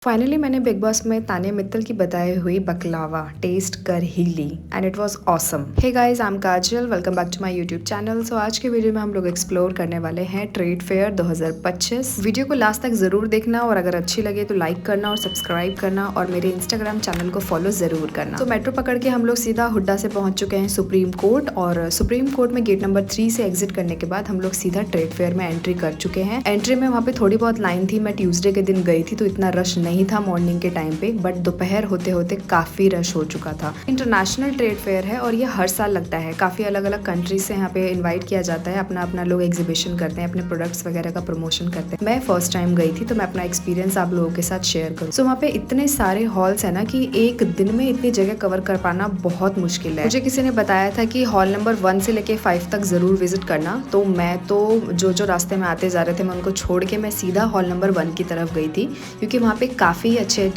Finally मैंने big boss में तानिया मित्तल की बताई हुई बकलावा टेस्ट कर ही ली and it was awesome. Hey guys, I am Kajal, welcome back to my YouTube channel. So आज के वीडियो में हम लोग एक्सप्लोर करने वाले हैं ट्रेड फेयर 2025। वीडियो को लास्ट तक जरूर देखना और अगर अच्छी लगे तो लाइक करना और सब्सक्राइब करना और मेरे इंस्टाग्राम चैनल को फॉलो जरूर करना। तो मेट्रो पकड़ के हम लोग सीधा हुड्डा से पहुंच चुके हैं सुप्रीम कोर्ट और सुप्रीम कोर्ट में गेट नंबर 3 से एग्जिट करने के बाद हम लोग सीधा ट्रेड फेयर में एंट्री कर चुके हैं। एंट्री में वहाँ पे थोड़ी बहुत लाइन थी। मैं ट्यूसडे के दिन गई थी तो इतना रश नहीं था मॉर्निंग के टाइम पे, बट दोपहर होते होते काफी रश हो चुका था। इंटरनेशनल ट्रेड फेयर है और ये हर साल लगता है। काफी अलग अलग कंट्रीज से यहाँ पे इनवाइट किया जाता है। अपना अपना लोग एग्जीबिशन करते हैं, अपने प्रोडक्ट्स वगैरह का प्रमोशन करते हैं। मैं फर्स्ट टाइम गई थी तो मैं अपना एक्सपीरियंस आप लोगों के साथ शेयर करूँ। सो वहाँ पे इतने सारे हॉल्स है ना कि एक दिन में इतनी जगह कवर कर पाना बहुत मुश्किल है। मुझे किसी ने बताया था कि हॉल नंबर 1 से लेके 5 तक जरूर विजिट करना, तो मैं तो जो रास्ते में आते जा रहे थे मैं उनको छोड़ के मैं सीधा हॉल नंबर 1 की तरफ गई थी, क्योंकि वहाँ पे काफी अच्छे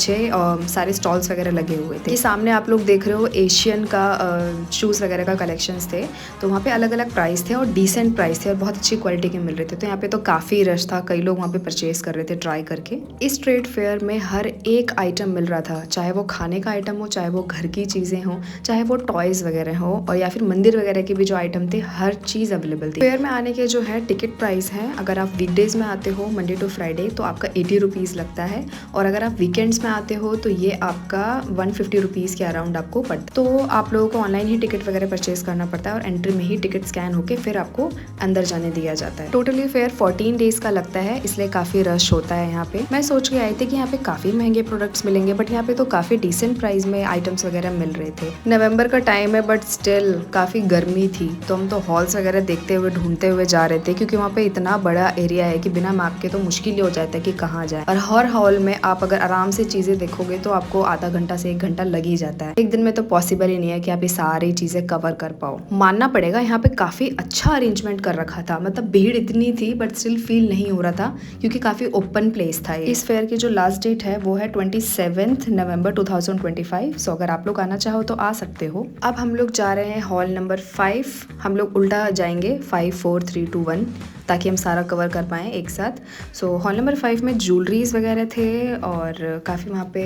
सारे स्टॉल्स वगैरह लगे हुए थे। ये सामने आप लोग देख रहे हो एशियन का शूज वगैरह का कलेक्शंस थे। तो वहाँ पे अलग अलग प्राइस थे और डिसेंट प्राइस थे और बहुत अच्छी क्वालिटी के मिल रहे थे। तो यहाँ पे तो काफी रश था, कई लोग वहाँ पे परचेज कर रहे थे ट्राई करके। इस ट्रेड फेयर में हर एक आइटम मिल रहा था, चाहे वो खाने का आइटम हो, चाहे वो घर की चीजें हो, चाहे वो टॉयज वगैरह हो और या फिर मंदिर वगैरह के भी जो आइटम थे, हर चीज अवेलेबल थी। फेयर में आने के जो है टिकट प्राइस है, अगर आप वीकडेज में आते हो मंडे टू फ्राइडे तो आपका 80 रुपीज लगता है और अगर आप वीकेंड्स में आते हो तो ये आपका 150 रुपीज के अराउंड आपको पड़ता है। तो आप लोगों को ऑनलाइन ही टिकट वगैरह परचेज करना पड़ता है और एंट्री में ही टिकट स्कैन होके फिर आपको अंदर जाने दिया जाता है। टोटली फेयर 14 डेज का लगता है, इसलिए काफी रश होता है यहाँ पे। मैं सोच के आई थी कि यहाँ पे काफी महंगे प्रोडक्ट्स मिलेंगे, बट यहाँ पे तो काफी डिसेंट प्राइस में आइटम्स वगैरह मिल रहे थे। नवंबर का टाइम है बट स्टिल काफी गर्मी थी, तो हम तो हॉल्स वगैरह देखते हुए ढूंढते हुए जा रहे थे, क्योंकि वहाँ पे इतना बड़ा एरिया है कि बिना मैप के तो मुश्किल ही हो जाता है कि कहाँ जाए। और हर हॉल में आप अगर आराम से चीजें देखोगे तो आपको आधा घंटा से 1 घंटा लग ही जाता है। एक दिन में तो पॉसिबल ही नहीं है कि आप ये सारी चीजें कवर कर पाओ। मानना पड़ेगा यहाँ पे काफी अच्छा अरेंजमेंट कर रखा था, मतलब भीड़ इतनी थी बट स्टिल फील नहीं हो रहा था, क्योंकि काफी ओपन प्लेस था। इस फेयर की जो लास्ट डेट है वो है 27 नवंबर 2025। सो अगर आप लोग आना चाहो तो आ सकते हो। अब हम लोग जा रहे हैं हॉल नंबर 5। हम लोग उल्टा जाएंगे 5 4 3 2 1 ताकि हम सारा कवर कर पाएँ एक साथ। सो हॉल नंबर 5 में ज्वेलरीज वगैरह थे और काफ़ी वहाँ पे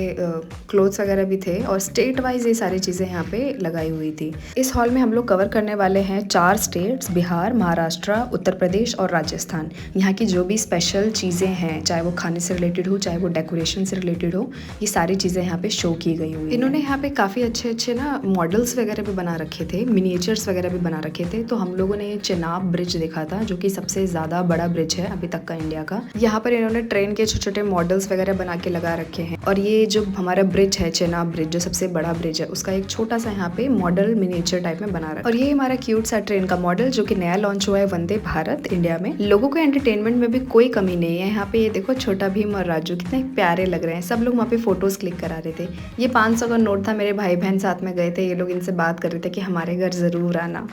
क्लोथ्स वगैरह भी थे और स्टेट वाइज ये सारी चीज़ें यहाँ पे लगाई हुई थी। इस हॉल में हम लोग कवर करने वाले हैं 4 स्टेट्स, बिहार, महाराष्ट्र, उत्तर प्रदेश और राजस्थान। यहाँ की जो भी स्पेशल चीज़ें हैं, चाहे वो खाने से रिलेटेड हो, चाहे वो डेकोरेशन से रिलेटेड हो, ये सारी चीज़ें यहाँ पे शो की गई हुई। इन्होंने यहाँ पे काफ़ी अच्छे अच्छे ना मॉडल्स वगैरह भी बना रखे थे, मिनिएचर्स वगैरह भी बना रखे थे। तो हम लोगों ने ये चेनाब ब्रिज देखा था, जो कि सबसे ज्यादा बड़ा ब्रिज है अभी तक का इंडिया का। यहाँ पर इन्होंने ट्रेन के छोटे छोटे मॉडल्स वगैरह बना के लगा रखे हैं और ये जो हमारा ब्रिज है चेनाब ब्रिज, जो सबसे बड़ा ब्रिज है, उसका एक छोटा सा यहाँ पे मॉडल मिनिएचर टाइप में बना रहा है। और ये हमारा क्यूट सा ट्रेन का मॉडल जो कि नया लॉन्च हुआ है वंदे भारत इंडिया में। लोगों को एंटरटेनमेंट में भी कोई कमी नहीं है। यहाँ पे ये देखो छोटा भीम और राजू कितने प्यारे लग रहे हैं। सब लोग वहाँ पे फोटोज क्लिक करा रहे थे। ये 500 का नोट था, मेरे भाई बहन साथ में गए थे, ये लोग इनसे बात कर रहे थे कि हमारे घर जरूर आना।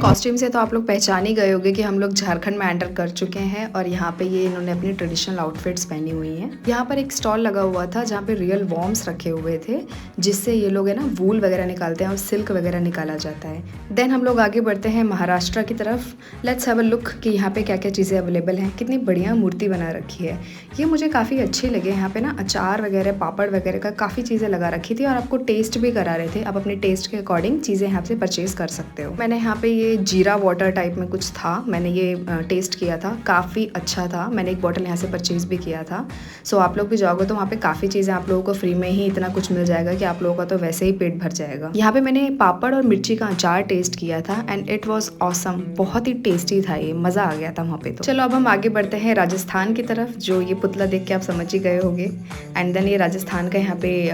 कॉस्ट्यूम से तो आप लोग पहचान ही गए होंगे कि हम लोग झारखंड में एंटर कर चुके हैं और यहाँ पे ये इन्होंने अपनी ट्रेडिशनल आउटफिट्स पहनी हुई हैं। यहाँ पर एक स्टॉल लगा हुआ था जहाँ पे रियल वॉर्म्स रखे हुए थे, जिससे ये लोग है ना वूल वगैरह निकालते हैं और सिल्क वगैरह निकाला जाता है। देन हम लोग आगे बढ़ते हैं महाराष्ट्र की तरफ। लेट्स हैव अ लुक कि यहाँ पे क्या क्या चीज़ें अवेलेबल हैं। कितनी बढ़िया मूर्ति बना रखी है, ये मुझे काफ़ी अच्छी लगे। यहाँ पे ना अचार वगैरह, पापड़ वगैरह का काफ़ी चीज़ें लगा रखी थी और आपको टेस्ट भी करा रहे थे। आप अपने टेस्ट के अकॉर्डिंग चीज़ें यहाँ से परचेज कर सकते हो। मैंने यहाँ पे ये जीरा वाटर टाइप में कुछ था, मैंने ये टेस्ट किया था, काफ़ी अच्छा था। मैंने एक बॉटल यहाँ से परचेज भी किया था। सो आप लोग भी जाओगे तो वहाँ पे काफ़ी चीज़ें आप लोगों को फ्री में ही इतना कुछ मिल जाएगा कि आप लोगों का तो वैसे ही पेट भर जाएगा। यहाँ पे मैंने पापड़ और मिर्ची का अचार टेस्ट किया था एंड इट वॉज ऑसम। बहुत ही टेस्टी था, ये मज़ा आ गया था वहाँ पे। तो चलो अब हम आगे बढ़ते हैं राजस्थान की तरफ, जो ये पुतला देख के आप समझ ही गए होंगे। एंड देन ये राजस्थान का यहाँ पे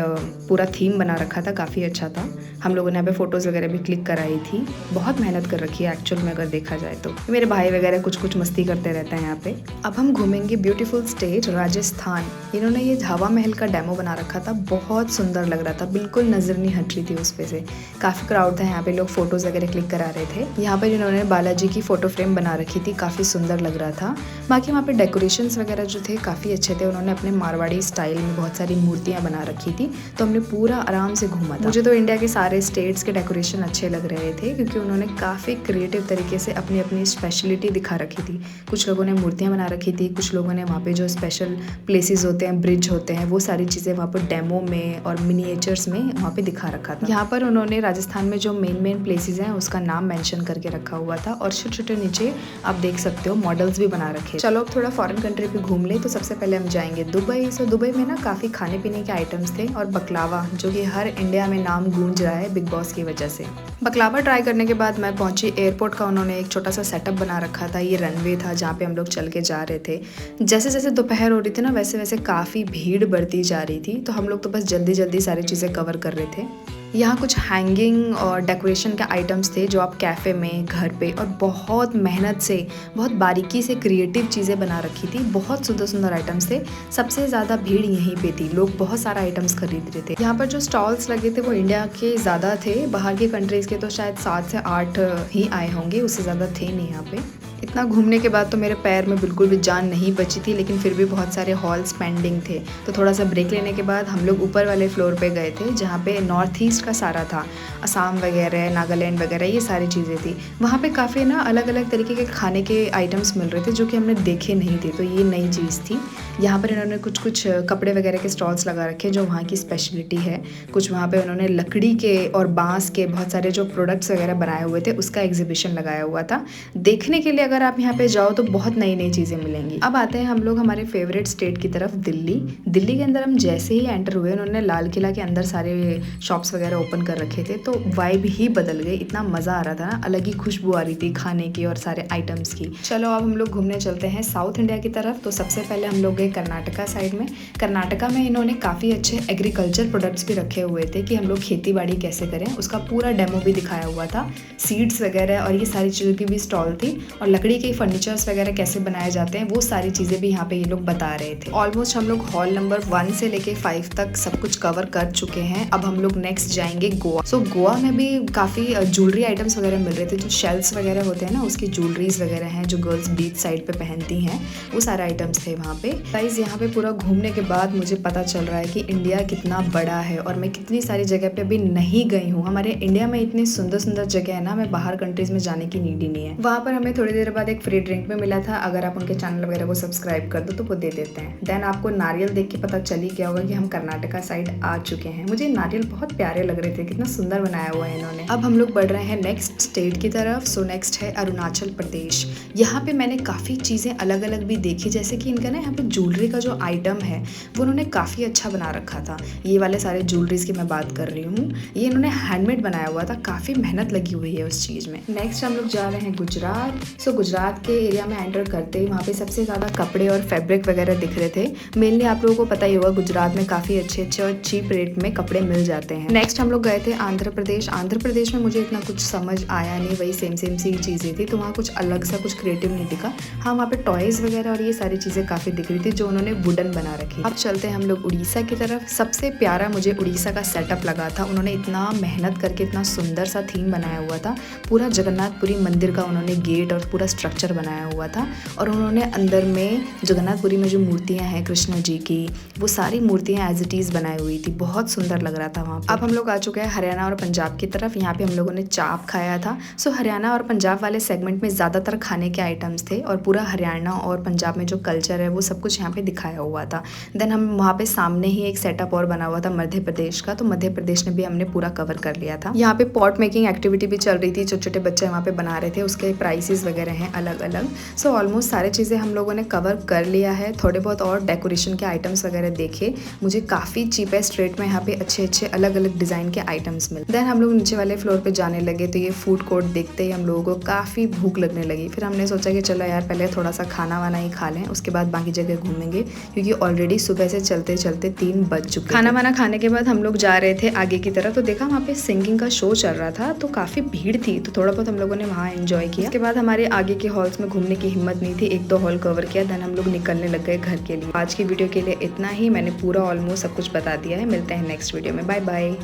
पूरा थीम बना रखा था, काफ़ी अच्छा था। हम लोगों ने यहाँ पे फोटोज़ वगैरह भी क्लिक कराई थी। बहुत मेहनत कर रखी है एक्चुअल में अगर देखा जाए तो। मेरे भाई वगैरह कुछ मस्ती करते रहते हैं यहाँ पे। अब हम घूमेंगे ब्यूटीफुल स्टेट राजस्थान। इन्होंने ये हवा महल का डेमो बना रखा था, बहुत सुंदर लग रहा था, बिल्कुल नजर नहीं हट रही थी उस पे से। काफ़ी क्राउड था यहाँ पे, लोग फोटोज़ वगैरह क्लिक करा रहे थे। यहाँ पर इन्होंने बालाजी की फोटो फ्रेम बना रखी थी, काफ़ी सुंदर लग रहा था। बाकी वहाँ पे डेकोरेशंस वगैरह जो थे काफ़ी अच्छे थे। उन्होंने अपने मारवाड़ी स्टाइल में बहुत सारी मूर्तियाँ बना रखी थी, तो हमने पूरा आराम से घूमा था। मुझे तो इंडिया के सारे स्टेट्स के डेकोरेशन अच्छे लग रहे थे, क्योंकि उन्होंने काफ़ी क्रिएटिव तरीके से अपनी अपनी स्पेशलिटी दिखा रखी थी। कुछ लोगों ने मूर्तियाँ बना रखी थी, कुछ लोगों ने वहाँ पे जो स्पेशल प्लेसेस होते हैं, ब्रिज होते हैं, वो सारी चीज़ें वहाँ पर डेमो में और मिनिएचर्स में वहाँ पे दिखा रखा था। यहाँ पर उन्होंने राजस्थान में जो मेन प्लेसेस हैं उसका नाम मेंशन करके रखा हुआ था और छोटे छोटे नीचे आप देख सकते हो मॉडल्स भी बना रखे। चलो अब थोड़ा फॉरेन कंट्री पे घूम ले। तो सबसे पहले हम जाएंगे दुबई। सो दुबई में ना काफ़ी खाने पीने के आइटम्स थे और बकलावा, जो कि हर इंडिया में नाम गूंज रहा है बिग बॉस की वजह से। बकलावा ट्राई करने के बाद मैं पहुंची एयरपोर्ट का। उन्होंने एक छोटा सा सेटअप बना रखा था, ये रनवे था जहाँ पे हम लोग चल के जा रहे थे। जैसे जैसे दोपहर हो रही थी ना वैसे वैसे काफ़ी भीड़ बढ़ती जा रही थी, तो हम लोग तो बस जल्दी जल्दी सारी चीज़ें कवर कर रहे थे। यहाँ कुछ हैंगिंग और डेकोरेशन के आइटम्स थे जो आप कैफ़े में, घर पे और बहुत मेहनत से, बहुत बारीकी से क्रिएटिव चीज़ें बना रखी थी। बहुत सुंदर सुंदर आइटम्स थे। सबसे ज़्यादा भीड़ यहीं पे थी, लोग बहुत सारा आइटम्स खरीद रहे थे। यहाँ पर जो स्टॉल्स लगे थे वो इंडिया के ज़्यादा थे, बाहर के कंट्रीज़ के तो शायद 7 से 8 ही आए होंगे, उससे ज़्यादा थे नहीं यहाँ पे। इतना घूमने के बाद तो मेरे पैर में बिल्कुल भी जान नहीं बची थी, लेकिन फिर भी बहुत सारे हॉल्स पेंडिंग थे। तो थोड़ा सा ब्रेक लेने के बाद हम लोग ऊपर वाले फ्लोर पे गए थे जहाँ पे नॉर्थ ईस्ट का सारा था, असम वगैरह, नागालैंड वगैरह, ये सारी चीज़ें थी। वहाँ पे काफ़ी ना अलग अलग तरीके के खाने के आइटम्स मिल रहे थे जो कि हमने देखे नहीं थे, तो ये नई चीज़ थी। यहाँ पर इन्होंने कुछ कुछ कपड़े वगैरह के स्टॉल्स लगा रखे जो वहाँ की स्पेशलिटी है। कुछ वहाँ पे उन्होंने लकड़ी के और बांस के बहुत सारे जो प्रोडक्ट्स वगैरह बनाए हुए थे उसका एग्जीबिशन लगाया हुआ था। देखने के लिए अगर आप यहाँ पे जाओ तो बहुत नई नई चीज़ें मिलेंगी। अब आते हैं हम लोग हमारे फेवरेट स्टेट की तरफ, दिल्ली। दिल्ली के अंदर हम जैसे ही एंटर हुए उन्होंने लाल किला के अंदर सारे शॉप्स वगैरह ओपन कर रखे थे, तो वाइब ही बदल गई। इतना मज़ा आ रहा था ना, अलग ही खुशबू आ रही थी खाने की और सारे आइटम्स की। चलो अब हम लोग घूमने चलते हैं साउथ इंडिया की तरफ। तो सबसे पहले हम लोग गए कर्नाटका साइड में। कर्नाटका में इन्होंने काफ़ी अच्छे एग्रीकल्चर प्रोडक्ट्स भी रखे हुए थे कि हम लोग खेती बाड़ी कैसे करें, उसका पूरा डेमो भी दिखाया हुआ था। सीड्स वगैरह और ये सारी चीज़ों की भी स्टॉल थी, और लकड़ी के फर्नीचर्स वगैरह कैसे बनाए जाते हैं वो सारी चीज़ें भी यहाँ पे ये लोग बता रहे थे। ऑलमोस्ट हम लोग हॉल नंबर 1 से लेके 5 तक सब कुछ कवर कर चुके हैं। अब हम लोग नेक्स्ट जाएंगे गोवा। सो गोवा में भी काफ़ी ज्वेलरी आइटम्स वगैरह मिल रहे थे, जो शेल्स वगैरह होते हैं ना उसकी ज्वेलरीज वगैरह हैं जो गर्ल्स बीच साइड पे पहनती हैं, वो सारे आइटम्स थे वहाँ पे। गाइस यहाँ पे पूरा घूमने के बाद मुझे पता चल रहा है कि इंडिया कितना बड़ा है और मैं कितनी सारी जगह पे अभी नहीं गई हूँ। हमारे इंडिया में इतनी सुंदर सुंदर जगह है ना, मैं बाहर कंट्रीज में जाने की नीड ही नहीं है। वहाँ पर हमें थोड़ी देर बाद एक फ्री ड्रिंक में मिला था, अगर आप उनके चैनल वगैरह को सब्सक्राइब कर दो तो वो दे देते हैं। देन आपको नारियल देख के पता चल ही गया होगा कि हम कर्नाटका साइड आ चुके हैं। मुझे नारियल बहुत प्यारे लग रहे थे, कितना सुंदर बनाया हुआ है इन्होंने। अब हम लोग बढ़ रहे हैं नेक्स्ट स्टेट की तरफ। सो नेक्स्ट है अरुणाचल प्रदेश। यहाँ पे मैंने काफ़ी चीज़ें अलग अलग भी देखी, जैसे कि इनका ना यहाँ पे ज्वेलरी का जो आइटम है वो उन्होंने काफ़ी अच्छा बना रखा था। ये वाले सारे ज्वेलरीज की मैं बात कर रही हूँ, ये इन्होंने हैंडमेड बनाया हुआ था, काफ़ी मेहनत लगी हुई है उस चीज़ में। नेक्स्ट हम लोग जा रहे हैं गुजरात। सो गुजरात के एरिया में एंटर करते ही वहाँ पे सबसे ज़्यादा कपड़े और फैब्रिक वगैरह दिख रहे थे। मेनली आप लोगों को पता ही होगा गुजरात में काफ़ी अच्छे अच्छे और चीप रेट में कपड़े मिल जाते हैं। नेक्स्ट हम लोग गए थे आंध्र प्रदेश। आंध्र प्रदेश में मुझे इतना कुछ समझ आया नहीं, वही सेम सी चीज़ें थी, तो वहाँ कुछ अलग सा कुछ क्रिएटिव नहीं दिखा। हाँ, वहाँ पे टॉयज़ वगैरह और ये सारी चीज़ें काफ़ी दिख रही थी जो उन्होंने वुडन बना रखी। अब चलते हैं हम लोग उड़ीसा की तरफ। सबसे प्यारा मुझे उड़ीसा का सेटअप लगा था। उन्होंने इतना मेहनत करके इतना सुंदर सा थीम बनाया हुआ था। पूरा जगन्नाथपुरी मंदिर का उन्होंने गेट और पूरा स्ट्रक्चर बनाया हुआ था, और उन्होंने अंदर में जगन्नाथपुरी में जो मूर्तियाँ हैं कृष्ण जी की, वो सारी मूर्तियाँ एज इट इज़ बनाई हुई थी। बहुत सुंदर लग रहा था वहाँ पे। अब हम लोग आ चुके हैं हरियाणा और पंजाब की तरफ। यहाँ पे हम लोगों ने चाप खाया था। सो हरियाणा और पंजाब वाले सेगमेंट में ज़्यादातर खाने के आइटम्स थे, और पूरा हरियाणा और पंजाब में जो कल्चर है वो सब कुछ यहाँ पे दिखाया हुआ था। देन हम वहाँ पे सामने ही एक सेटअप और बना हुआ था मध्य प्रदेश का, तो मध्य प्रदेश ने भी हमने पूरा कवर कर लिया था। यहाँ पे पॉट मेकिंग एक्टिविटी भी चल रही थी, छोटे छोटे बच्चे वहाँ पे बना रहे थे, उसके प्राइसेस वगैरह हैं अलग अलग। सो ऑलमोस्ट सारे चीज़ें हम लोगों ने कवर कर लिया है। थोड़े बहुत और डेकोरेशन के आइटम्स वगैरह देखे, मुझे काफ़ी चीपेस्ट रेट में यहाँ पे अच्छे अच्छे अलग अलग डिज़ाइन के आइटम्स मिले। देन हम लोग नीचे वाले फ्लोर पे जाने लगे, तो ये फूड कोर्ट देखते ही हम लोगों को काफ़ी भूख लगने लगी। फिर हमने सोचा कि चलो यार पहले थोड़ा सा खाना वाना ही खा लें, उसके बाद बाकी जगह घूमेंगे, क्योंकि ऑलरेडी सुबह से चलते चलते 3 बज चुके। खाना वाना खाने के बाद हम लोग जा रहे थे आगे की तरफ, तो देखा वहाँ पे सिंगिंग का शो चल रहा था, तो काफ़ी भीड़ थी, तो थोड़ा बहुत हम लोगों ने वहाँ एंजॉय किया। उसके बाद हमारे आगे के हॉल्स में घूमने की हिम्मत नहीं थी, 1-2 हॉल कवर किया, देन हम लोग निकलने लग गए घर के लिए। आज की वीडियो के लिए इतना ही, मैंने पूरा ऑलमोस्ट सब कुछ बता दिया है। मिलते हैं नेक्स्ट वीडियो में, बाय बाय।